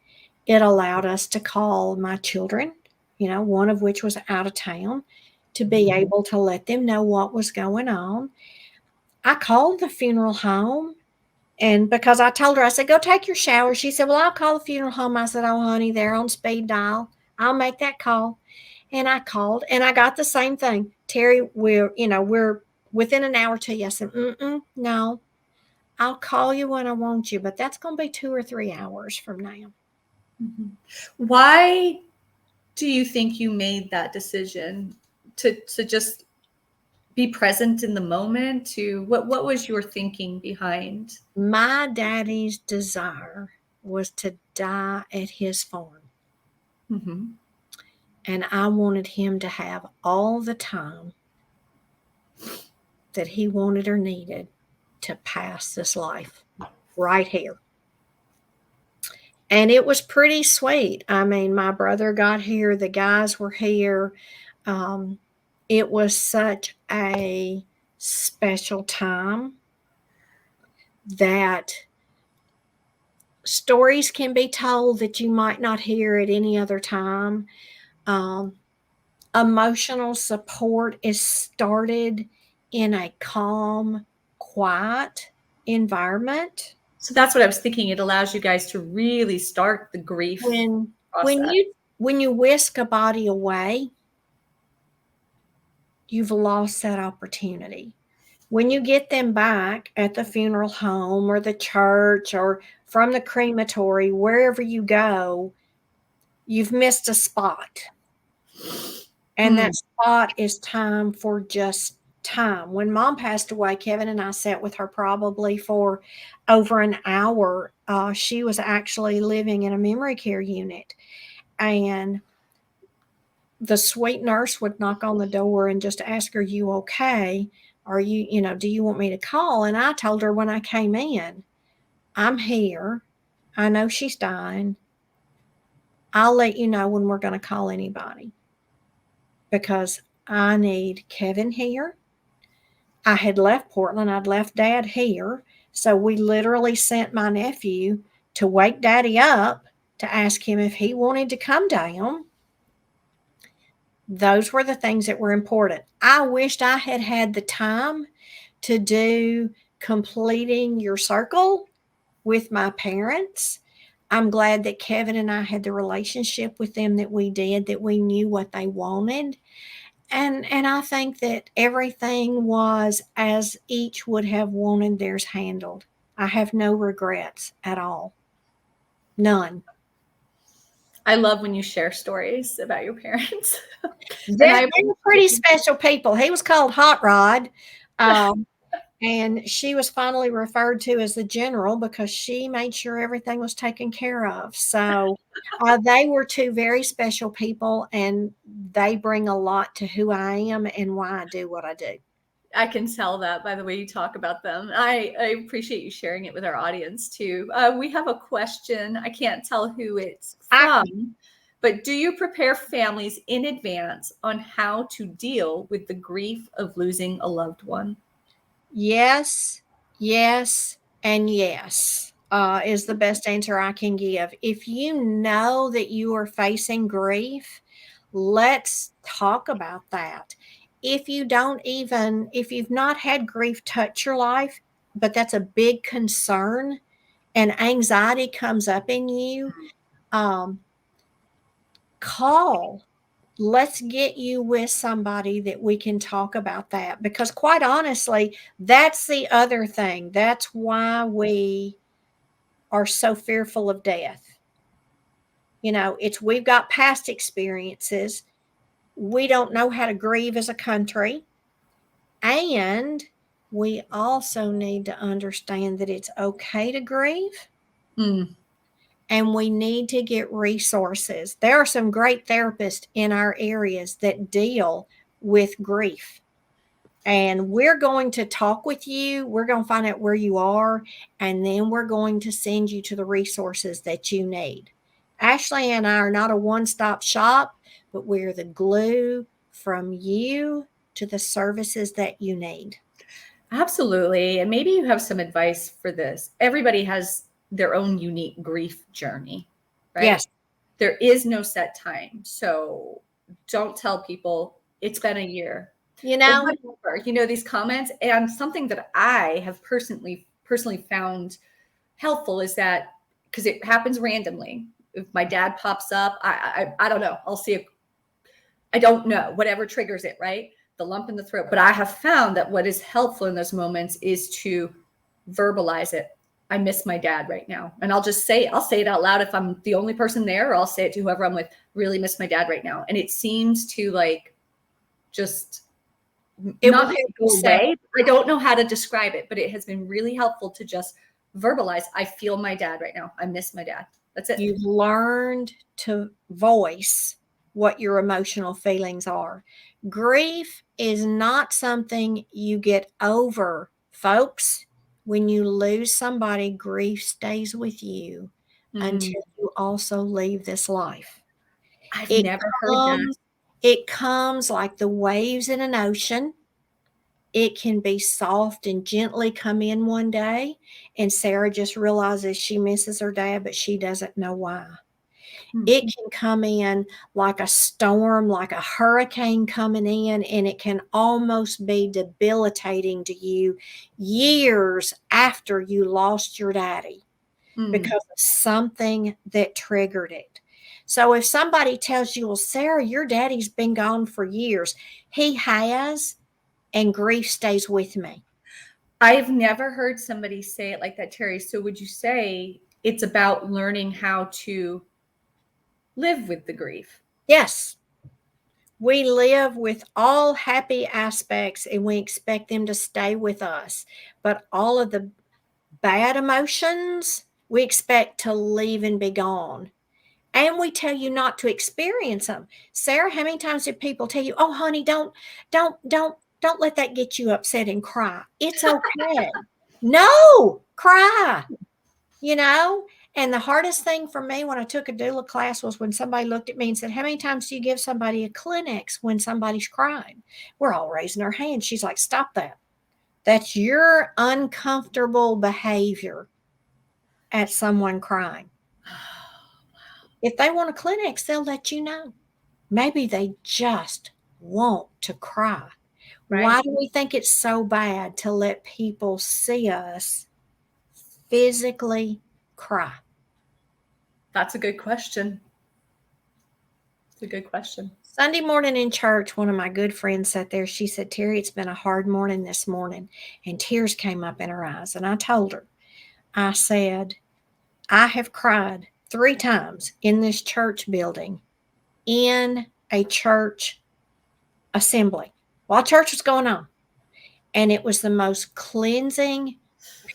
Speaker 2: It allowed us to call my children, one of which was out of town, to be able to let them know what was going on. I called the funeral home, and because I told her, I said, "Go take your shower." She said, "Well, I'll call the funeral home." I said, "Oh, honey, they're on speed dial. I'll make that call." And I called, and I got the same thing. "Terry, we're within an hour to you." I said, "No, I'll call you when I want you, but that's going to be 2 or 3 hours from now."
Speaker 1: Mm-hmm. Why do you think you made that decision to just be present in the moment? What was your thinking behind?
Speaker 2: My daddy's desire was to die at his farm.
Speaker 1: Mm-hmm.
Speaker 2: And I wanted him to have all the time that he wanted or needed to pass this life right here. And it was pretty sweet. I mean, my brother got here, the guys were here. It was such a special time that stories can be told that you might not hear at any other time. Emotional support is started in a calm, quiet environment.
Speaker 1: So that's what I was thinking. It allows you guys to really start the grief. process.
Speaker 2: When you whisk a body away, you've lost that opportunity. When you get them back at the funeral home or the church or from the crematory, wherever you go, you've missed a spot. And that spot is time for just time. When Mom passed away, Kevin and I sat with her probably for over an hour. She was actually living in a memory care unit. And the sweet nurse would knock on the door and just ask, "Are you okay? Are you, do you want me to call?" And I told her when I came in, "I'm here. I know she's dying. I'll let you know when we're going to call anybody because I need Kevin here." I had left Portland. I'd left Dad here. So we literally sent my nephew to wake Daddy up to ask him if he wanted to come down. Those were the things that were important. I wished I had had the time to do completing your circle with my parents. I'm glad that Kevin and I had the relationship with them that we did, that we knew what they wanted. And I think that everything was as each would have wanted theirs handled. I have no regrets at all. None.
Speaker 1: I love when you share stories about your parents.
Speaker 2: They're pretty special people. He was called Hot Rod. And she was finally referred to as the general because she made sure everything was taken care of. So they were two very special people, and they bring a lot to who I am and why I do what I do.
Speaker 1: I can tell that by the way you talk about them. I appreciate you sharing it with our audience too. We have a question. I can't tell who it's from, but do you prepare families in advance on how to deal with the grief of losing a loved one?
Speaker 2: Yes, yes, and yes is the best answer I can give. If you know that you are facing grief, let's talk about that. If you've not had grief touch your life, but that's a big concern and anxiety comes up in you, call. Let's get you with somebody that we can talk about that. Because quite honestly, that's the other thing. That's why we are so fearful of death. We've got past experiences. We don't know how to grieve as a country. And we also need to understand that it's okay to grieve. And we need to get resources. There are some great therapists in our areas that deal with grief. And we're going to talk with you. We're going to find out where you are. And then we're going to send you to the resources that you need. Ashley and I are not a one-stop shop, but we're the glue from you to the services that you need.
Speaker 1: Absolutely. And maybe you have some advice for this. Everybody has their own unique grief journey, right?
Speaker 2: Yes.
Speaker 1: There is no set time. So don't tell people it's been a year. These comments. And something that I have personally found helpful is that because it happens randomly. If my dad pops up, I don't know. I'll see it. I don't know. Whatever triggers it, right? The lump in the throat. But I have found that what is helpful in those moments is to verbalize it. I miss my dad right now. And I'll say it out loud if I'm the only person there, or I'll say it to whoever I'm with, really miss my dad right now. And it seems to just not make it go away. I don't know how to describe it, but it has been really helpful to just verbalize. I feel my dad right now. I miss my dad. That's it.
Speaker 2: You've learned to voice what your emotional feelings are. Grief is not something you get over, folks. When you lose somebody, grief stays with you until you also leave this life.
Speaker 1: I've never heard that.
Speaker 2: It comes like the waves in an ocean. It can be soft and gently come in one day, and Sarah just realizes she misses her dad, but she doesn't know why. It can come in like a storm, like a hurricane coming in, and it can almost be debilitating to you years after you lost your daddy because of something that triggered it. So if somebody tells you, well, Sarah, your daddy's been gone for years, he has, and grief stays with me.
Speaker 1: I've never heard somebody say it like that, Terry. So would you say it's about learning how to live with the grief?
Speaker 2: Yes. We live with all happy aspects and we expect them to stay with us. But all of the bad emotions, we expect to leave and be gone. And we tell you not to experience them. Sarah, how many times did people tell you, oh, honey, don't let that get you upset and cry. It's okay. No, cry, you know? And the hardest thing for me when I took a doula class was when somebody looked at me and said, how many times do you give somebody a Kleenex when somebody's crying? We're all raising our hands. She's like, stop that. That's your uncomfortable behavior at someone crying. If they want a Kleenex, they'll let you know. Maybe they just want to cry.
Speaker 1: Right.
Speaker 2: Why do we think it's so bad to let people see us physically cry?
Speaker 1: That's a good question. It's a good question.
Speaker 2: Sunday morning in church, one of my good friends sat there. She said, Terry, it's been a hard morning this morning. And tears came up in her eyes. And I told her, I said, I have cried 3 times in this church building in a church assembly while church was going on. And it was the most cleansing,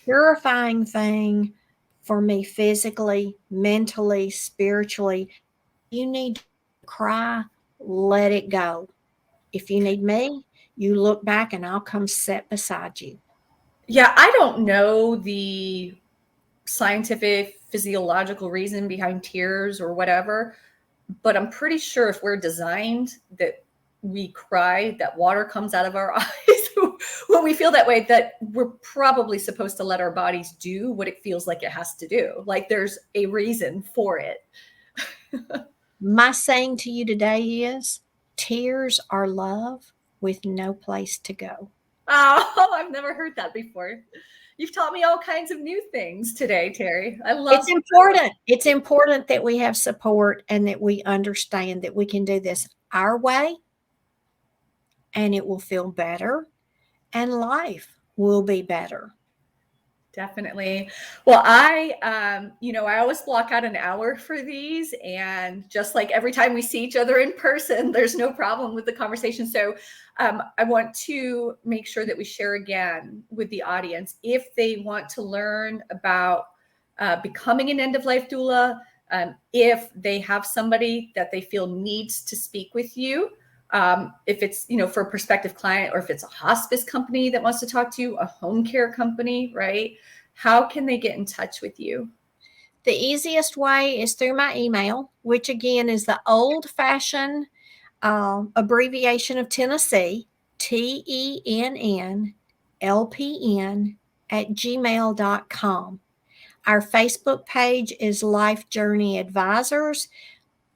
Speaker 2: purifying thing for me physically, mentally, spiritually. You need to cry, let it go. If you need me, you look back and I'll come sit beside you.
Speaker 1: Yeah, I don't know the scientific, physiological reason behind tears or whatever, but I'm pretty sure if we're designed that we cry, that water comes out of our eyes when we feel that way, that we're probably supposed to let our bodies do what it feels like it has to do. Like there's a reason for it.
Speaker 2: My saying to you today is tears are love with no place to go.
Speaker 1: Oh, I've never heard that before. You've taught me all kinds of new things today, Terry. I love
Speaker 2: It's important. It's important that we have support and that we understand that we can do this our way and it will feel better and life will be better.
Speaker 1: Definitely. Well, I always block out an hour for these. And just like every time we see each other in person, there's no problem with the conversation. So I want to make sure that we share again with the audience if they want to learn about becoming an end-of-life doula, if they have somebody that they feel needs to speak with you. If it's, for a prospective client, or if it's a hospice company that wants to talk to you, a home care company, right? How can they get in touch with you?
Speaker 2: The easiest way is through my email, which again is the old-fashioned abbreviation of Tennessee, TENNLPN@gmail.com. Our Facebook page is Life Journey Advisors.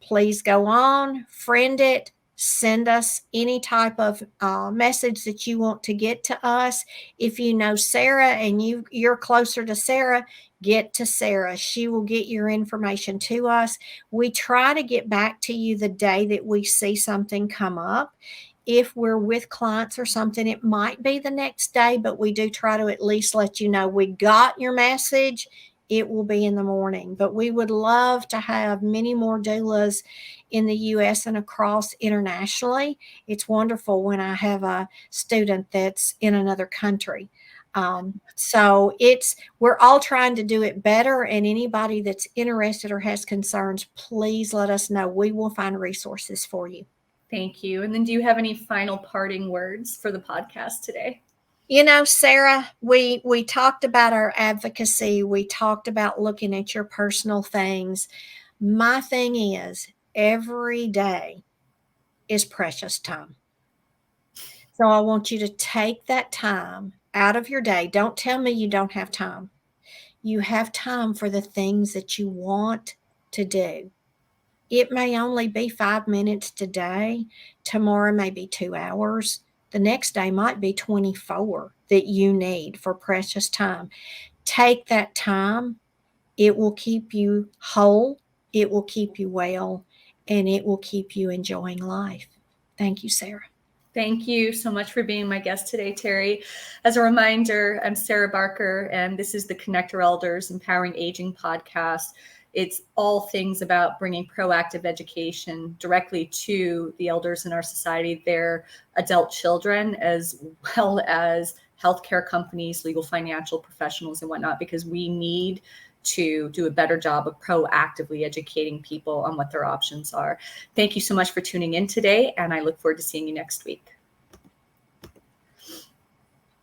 Speaker 2: Please go on, friend it, send us any type of message that you want to get to us. If you know Sarah and you're closer to Sarah, get to Sarah. She will get your information to us. We try to get back to you the day that we see something come up. If we're with clients or something, it might be the next day, but we do try to at least let you know we got your message. It will be in the morning. But we would love to have many more doulas in the U.S. and across internationally. It's wonderful when I have a student that's in another country. So we're all trying to do it better. And anybody that's interested or has concerns, please let us know. We will find resources for you.
Speaker 1: Thank you. And then do you have any final parting words for the podcast today?
Speaker 2: Sarah, we talked about our advocacy. We talked about looking at your personal things. My thing is every day is precious time. So I want you to take that time out of your day. Don't tell me you don't have time. You have time for the things that you want to do. It may only be 5 minutes today. Tomorrow may be 2 hours. The next day might be 24 that you need for precious time. Take that time. It will keep you whole. it will keep you well, and it will keep you enjoying life. Thank you, Sarah.
Speaker 1: Thank you so much for being my guest today, Terry. As a reminder, I'm Sarah Barker, and this is the Connect Our Elders Empowering Aging podcast. It's all things about bringing proactive education directly to the elders in our society, their adult children, as well as healthcare companies, legal financial professionals, and whatnot, because we need to do a better job of proactively educating people on what their options are. Thank you so much for tuning in today, and I look forward to seeing you next week.